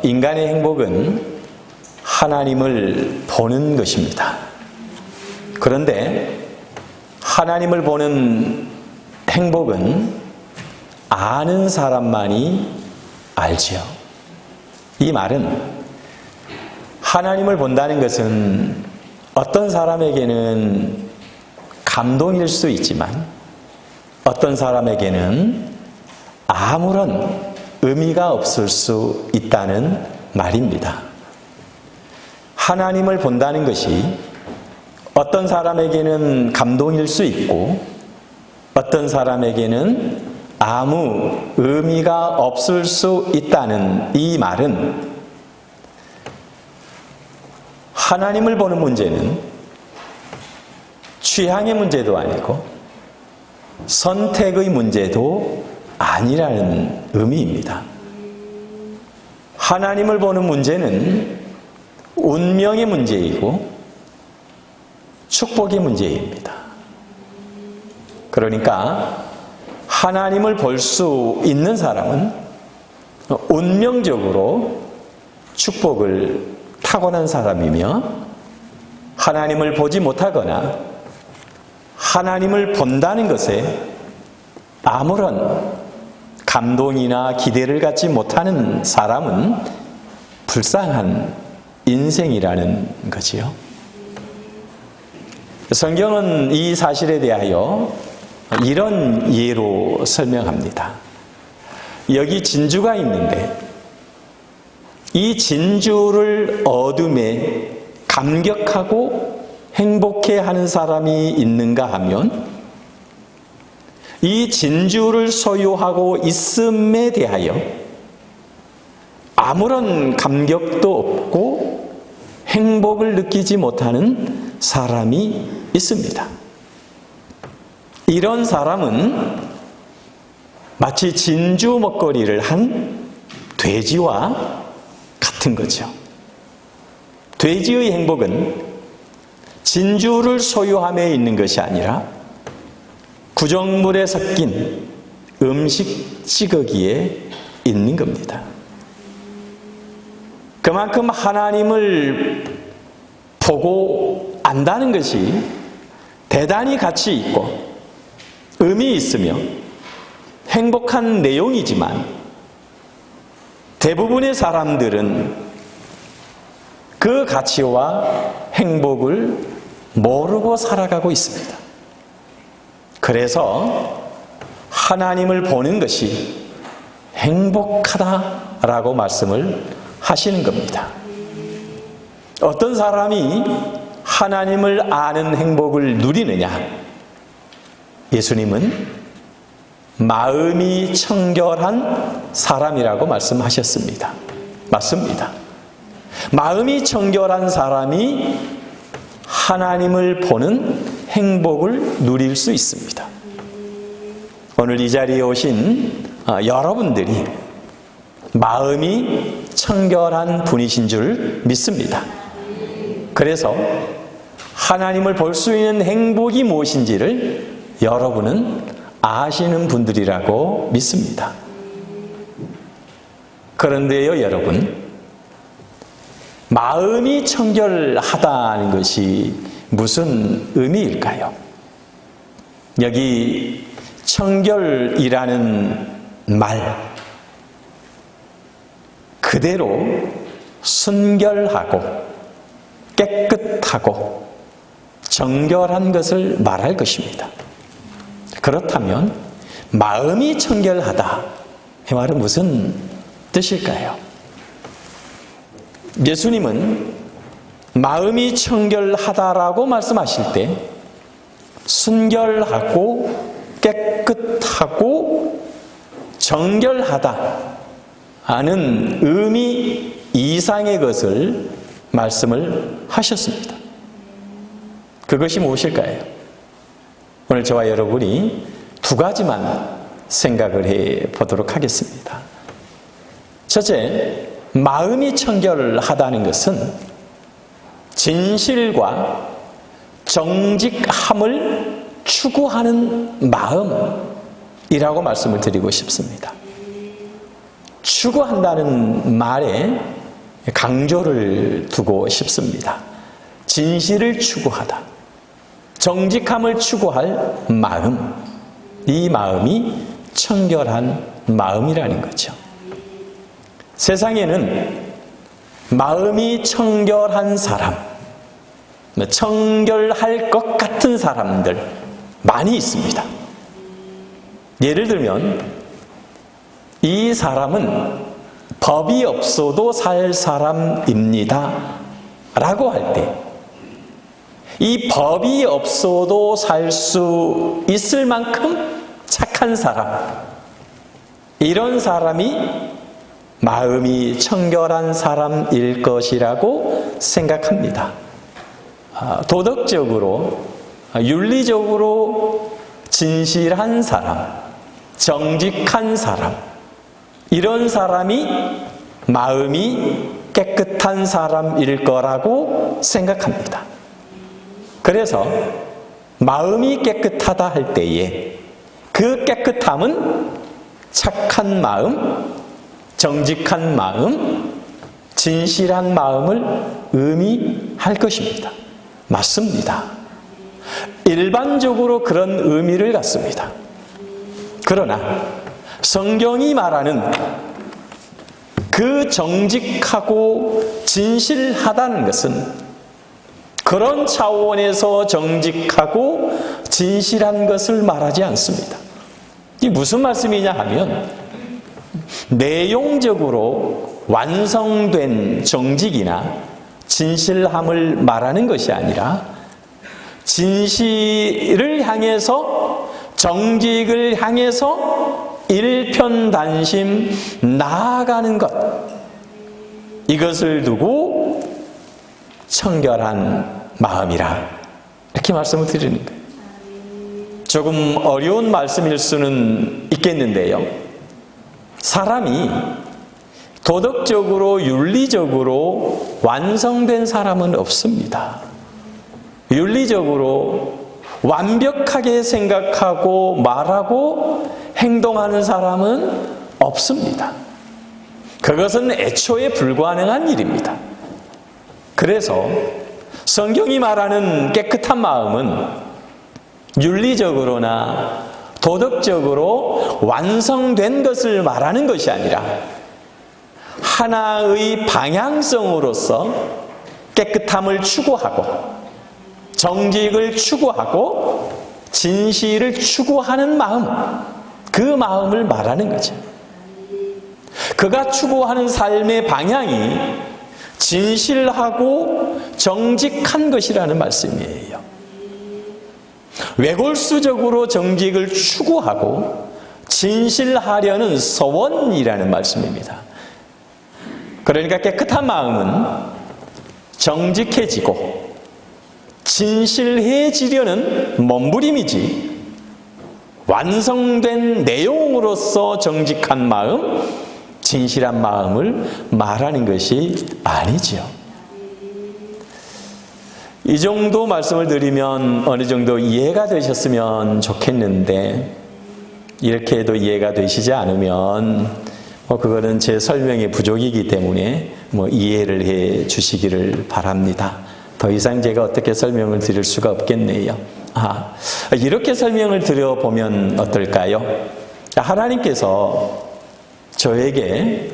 인간의 행복은 하나님을 보는 것입니다. 그런데 하나님을 보는 행복은 아는 사람만이 알지요. 이 말은 하나님을 본다는 것은 어떤 사람에게는 감동일 수 있지만 어떤 사람에게는 아무런 의미가 없을 수 있다는 말입니다. 하나님을 본다는 것이 어떤 사람에게는 감동일 수 있고 어떤 사람에게는 아무 의미가 없을 수 있다는 이 말은 하나님을 보는 문제는 취향의 문제도 아니고 선택의 문제도 아니라는 의미입니다. 하나님을 보는 문제는 운명의 문제이고 축복의 문제입니다. 그러니까 하나님을 볼 수 있는 사람은 운명적으로 축복을 타고난 사람이며 하나님을 보지 못하거나 하나님을 본다는 것에 아무런 감동이나 기대를 갖지 못하는 사람은 불쌍한 인생이라는 거지요. 성경은 이 사실에 대하여 이런 예로 설명합니다. 여기 진주가 있는데 이 진주를 얻음에 감격하고 행복해하는 사람이 있는가 하면 이 진주를 소유하고 있음에 대하여 아무런 감격도 없고 행복을 느끼지 못하는 사람이 있습니다. 이런 사람은 마치 진주 먹거리를 한 돼지와 같은 거죠. 돼지의 행복은 진주를 소유함에 있는 것이 아니라 구정물에 섞인 음식 찌꺼기에 있는 겁니다. 그만큼 하나님을 보고 안다는 것이 대단히 가치 있고 의미 있으며 행복한 내용이지만 대부분의 사람들은 그 가치와 행복을 모르고 살아가고 있습니다. 그래서 하나님을 보는 것이 행복하다라고 말씀을 하시는 겁니다. 어떤 사람이 하나님을 아는 행복을 누리느냐? 예수님은 마음이 청결한 사람이라고 말씀하셨습니다. 맞습니다. 마음이 청결한 사람이 하나님을 보는 행복을 누릴 수 있습니다. 오늘 이 자리에 오신 여러분들이 마음이 청결한 분이신 줄 믿습니다. 그래서 하나님을 볼 수 있는 행복이 무엇인지를 여러분은 아시는 분들이라고 믿습니다. 그런데요, 여러분, 마음이 청결하다는 것이 무슨 의미일까요? 여기 청결이라는 말 그대로 순결하고 깨끗하고 정결한 것을 말할 것입니다. 그렇다면 마음이 청결하다 이 말은 무슨 뜻일까요? 예수님은 마음이 청결하다라고 말씀하실 때 순결하고 깨끗하고 정결하다 하는 의미 이상의 것을 말씀을 하셨습니다. 그것이 무엇일까요? 오늘 저와 여러분이 두 가지만 생각을 해 보도록 하겠습니다. 첫째, 마음이 청결하다는 것은 진실과 정직함을 추구하는 마음이라고 말씀을 드리고 싶습니다. 추구한다는 말에 강조를 두고 싶습니다. 진실을 추구하다. 정직함을 추구할 마음. 이 마음이 청결한 마음이라는 거죠. 세상에는 마음이 청결한 사람, 청결할 것 같은 사람들 많이 있습니다. 예를 들면 이 사람은 법이 없어도 살 사람입니다 라고 할 때 이 법이 없어도 살 수 있을 만큼 착한 사람, 이런 사람이 마음이 청결한 사람일 것이라고 생각합니다. 도덕적으로, 윤리적으로 진실한 사람, 정직한 사람, 이런 사람이 마음이 깨끗한 사람일 거라고 생각합니다. 그래서 마음이 깨끗하다 할 때에 그 깨끗함은 착한 마음, 정직한 마음, 진실한 마음을 의미할 것입니다. 맞습니다. 일반적으로 그런 의미를 갖습니다. 그러나 성경이 말하는 그 정직하고 진실하다는 것은 그런 차원에서 정직하고 진실한 것을 말하지 않습니다. 이게 무슨 말씀이냐 하면 내용적으로 완성된 정직이나 진실함을 말하는 것이 아니라 진실을 향해서, 정직을 향해서 일편단심 나아가는 것, 이것을 두고 청결한 마음이라 이렇게 말씀을 드리는 거예요. 조금 어려운 말씀일 수는 있겠는데요, 사람이 도덕적으로 윤리적으로 완성된 사람은 없습니다. 윤리적으로 완벽하게 생각하고 말하고 행동하는 사람은 없습니다. 그것은 애초에 불가능한 일입니다. 그래서 성경이 말하는 깨끗한 마음은 윤리적으로나 도덕적으로 완성된 것을 말하는 것이 아니라 하나의 방향성으로서 깨끗함을 추구하고 정직을 추구하고 진실을 추구하는 마음, 그 마음을 말하는 거죠. 그가 추구하는 삶의 방향이 진실하고 정직한 것이라는 말씀이에요. 외골수적으로 정직을 추구하고 진실하려는 서원이라는 말씀입니다. 그러니까 깨끗한 마음은 정직해지고 진실해지려는 몸부림이지 완성된 내용으로서 정직한 마음, 진실한 마음을 말하는 것이 아니지요. 이 정도 말씀을 드리면 어느 정도 이해가 되셨으면 좋겠는데, 이렇게 해도 이해가 되시지 않으면 그거는 제 설명의 부족이기 때문에 이해를 해 주시기를 바랍니다. 더 이상 제가 어떻게 설명을 드릴 수가 없겠네요. 이렇게 설명을 드려보면 어떨까요? 하나님께서 저에게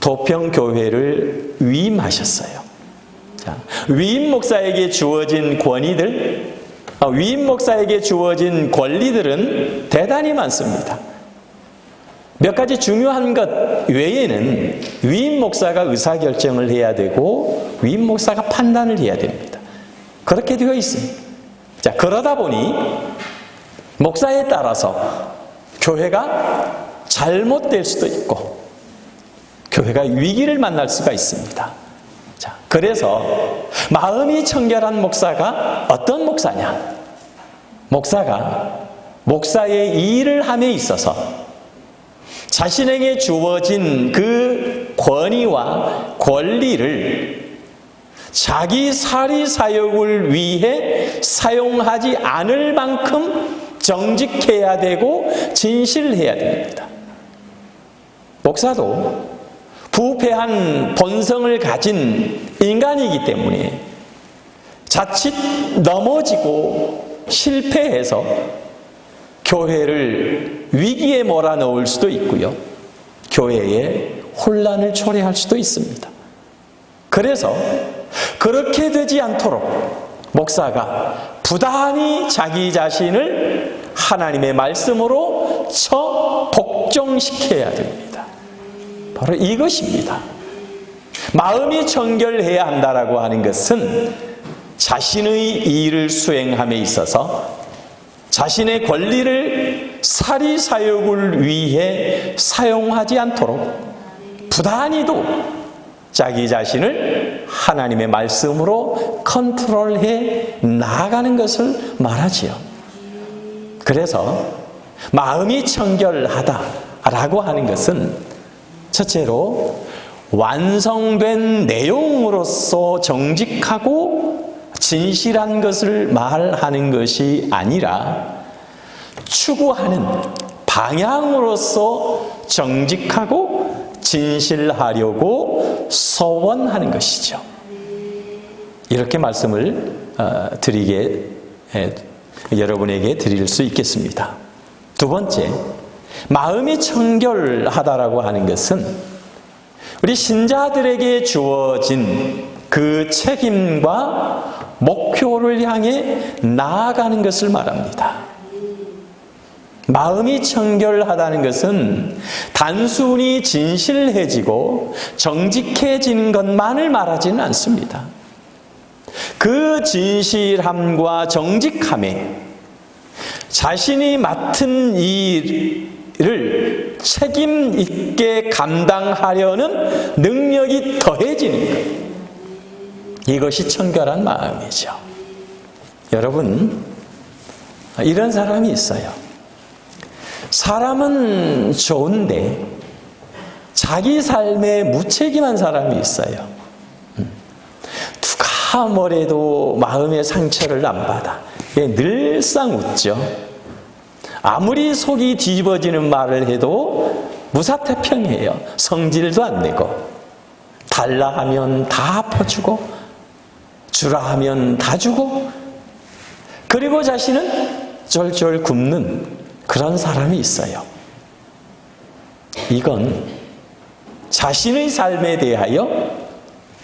도평교회를 위임하셨어요. 위임 목사에게 주어진 권위들, 위임 목사에게 주어진 권리들은 대단히 많습니다. 몇 가지 중요한 것 외에는 위임 목사가 의사결정을 해야 되고 위임 목사가 판단을 해야 됩니다. 그렇게 되어 있습니다. 그러다 보니 목사에 따라서 교회가 잘못될 수도 있고 교회가 위기를 만날 수가 있습니다. 그래서 마음이 청결한 목사가 어떤 목사냐? 목사가 목사의 일을 함에 있어서 자신에게 주어진 그 권위와 권리를 자기 사리 사역을 위해 사용하지 않을 만큼 정직해야 되고 진실해야 됩니다. 목사도 부패한 본성을 가진 인간이기 때문에 자칫 넘어지고 실패해서 교회를 위기에 몰아넣을 수도 있고요. 교회에 혼란을 초래할 수도 있습니다. 그래서 그렇게 되지 않도록 목사가 부단히 자기 자신을 하나님의 말씀으로 복종시켜야 됩니다. 바로 이것입니다. 마음이 청결해야 한다라고 하는 것은 자신의 일을 수행함에 있어서 자신의 권리를 사리사욕을 위해 사용하지 않도록 부단히도 자기 자신을 하나님의 말씀으로 컨트롤해 나아가는 것을 말하지요. 그래서 마음이 청결하다라고 하는 것은 첫째로 완성된 내용으로서 정직하고 진실한 것을 말하는 것이 아니라 추구하는 방향으로서 정직하고 진실하려고 소원하는 것이죠. 이렇게 말씀을 여러분에게 드릴 수 있겠습니다. 두 번째, 마음이 청결하다라고 하는 것은 우리 신자들에게 주어진 그 책임과 목표를 향해 나아가는 것을 말합니다. 마음이 청결하다는 것은 단순히 진실해지고 정직해지는 것만을 말하지는 않습니다. 그 진실함과 정직함에 자신이 맡은 일을 책임 있게 감당하려는 능력이 더해지는 것. 이것이 청결한 마음이죠. 여러분, 이런 사람이 있어요. 사람은 좋은데 자기 삶에 무책임한 사람이 있어요. 누가 뭐래도 마음의 상처를 안 받아. 늘상 웃죠. 아무리 속이 뒤집어지는 말을 해도 무사태평해요. 성질도 안 내고 달라 하면 다 퍼주고 주라 하면 다 주고 그리고 자신은 쫄쫄 굶는 그런 사람이 있어요. 이건 자신의 삶에 대하여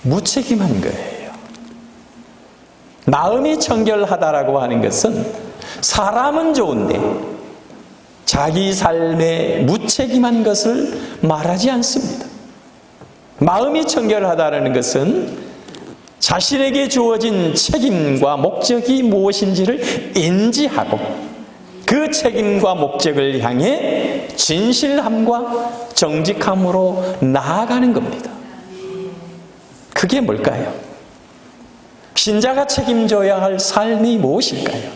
무책임한 거예요. 마음이 청결하다라고 하는 것은 사람은 좋은데 자기 삶에 무책임한 것을 말하지 않습니다. 마음이 청결하다라는 것은 자신에게 주어진 책임과 목적이 무엇인지를 인지하고 그 책임과 목적을 향해 진실함과 정직함으로 나아가는 겁니다. 그게 뭘까요? 신자가 책임져야 할 삶이 무엇일까요?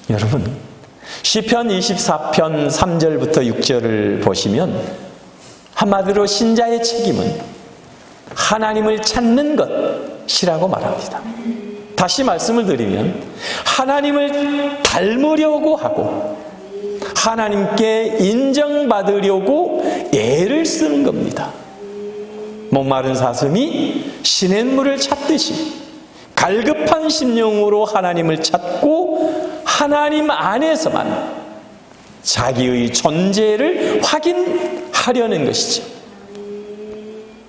여러분, 시편 24편 3절부터 6절을 보시면 한마디로 신자의 책임은 하나님을 찾는 것이라고 말합니다. 다시 말씀을 드리면 하나님을 닮으려고 하고 하나님께 인정받으려고 애를 쓰는 겁니다. 목마른 사슴이 시냇물을 찾듯이 갈급한 심령으로 하나님을 찾고 하나님 안에서만 자기의 존재를 확인하려는 것이죠.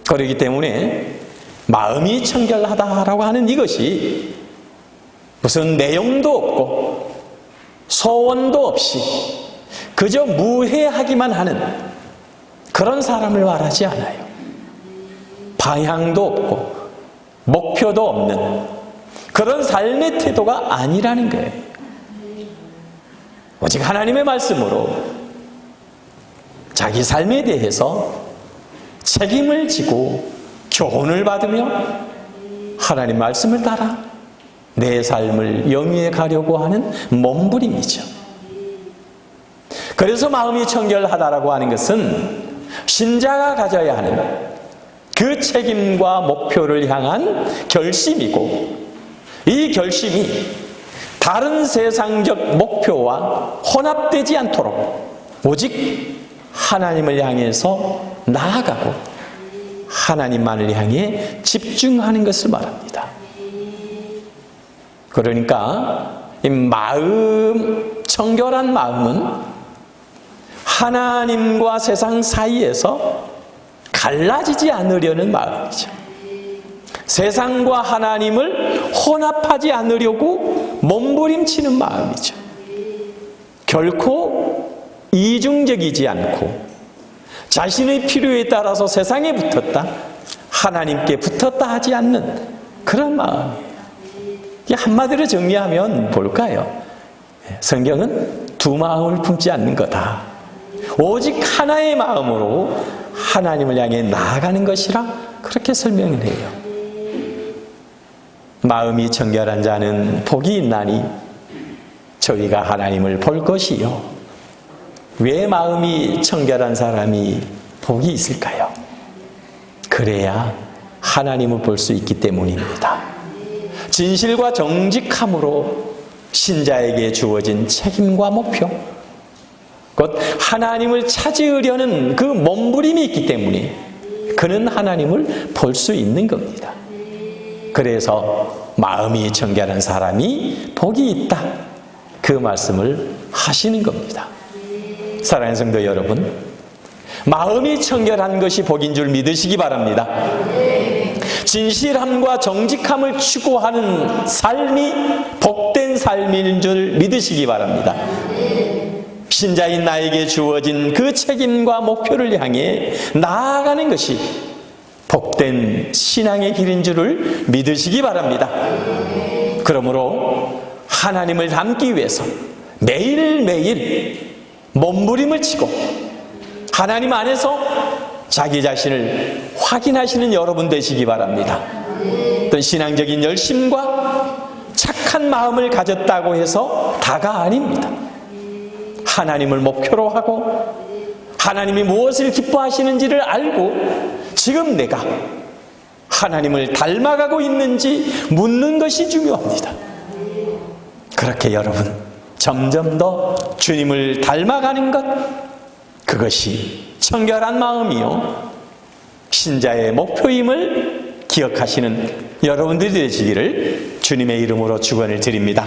그렇기 때문에 마음이 청결하다라고 하는 이것이 무슨 내용도 없고 소원도 없이 그저 무해하기만 하는 그런 사람을 말하지 않아요. 방향도 없고 목표도 없는 그런 삶의 태도가 아니라는 거예요. 오직 하나님의 말씀으로 자기 삶에 대해서 책임을 지고 교훈을 받으며 하나님 말씀을 따라 내 삶을 영위해 가려고 하는 몸부림이죠. 그래서 마음이 청결하다라고 하는 것은 신자가 가져야 하는 그 책임과 목표를 향한 결심이고 이 결심이 다른 세상적 목표와 혼합되지 않도록 오직 하나님을 향해서 나아가고 하나님만을 향해 집중하는 것을 말합니다. 그러니까 이 마음, 청결한 마음은 하나님과 세상 사이에서 갈라지지 않으려는 마음이죠. 세상과 하나님을 혼합하지 않으려고 몸부림치는 마음이죠. 결코 이중적이지 않고 자신의 필요에 따라서 세상에 붙었다, 하나님께 붙었다 하지 않는 그런 마음이에요. 한마디로 정리하면 뭘까요? 성경은 두 마음을 품지 않는 거다. 오직 하나의 마음으로 하나님을 향해 나아가는 것이라 그렇게 설명을 해요. 마음이 청결한 자는 복이 있나니 저희가 하나님을 볼 것이요. 왜 마음이 청결한 사람이 복이 있을까요? 그래야 하나님을 볼 수 있기 때문입니다. 진실과 정직함으로 신자에게 주어진 책임과 목표, 곧 하나님을 찾으려는 그 몸부림이 있기 때문에 그는 하나님을 볼 수 있는 겁니다. 그래서 마음이 청결한 사람이 복이 있다, 그 말씀을 하시는 겁니다. 사랑하는 성도 여러분, 마음이 청결한 것이 복인 줄 믿으시기 바랍니다. 진실함과 정직함을 추구하는 삶이 복된 삶인 줄 믿으시기 바랍니다. 신자인 나에게 주어진 그 책임과 목표를 향해 나아가는 것이 복된 신앙의 길인 줄을 믿으시기 바랍니다. 그러므로 하나님을 닮기 위해서 매일매일 몸부림을 치고 하나님 안에서 자기 자신을 확인하시는 여러분 되시기 바랍니다. 어떤 신앙적인 열심과 착한 마음을 가졌다고 해서 다가 아닙니다. 하나님을 목표로 하고 하나님이 무엇을 기뻐하시는지를 알고 지금 내가 하나님을 닮아가고 있는지 묻는 것이 중요합니다. 그렇게 여러분 점점 더 주님을 닮아가는 것, 그것이 청결한 마음이요 신자의 목표임을 기억하시는 여러분들이 되시기를 주님의 이름으로 축원을 드립니다.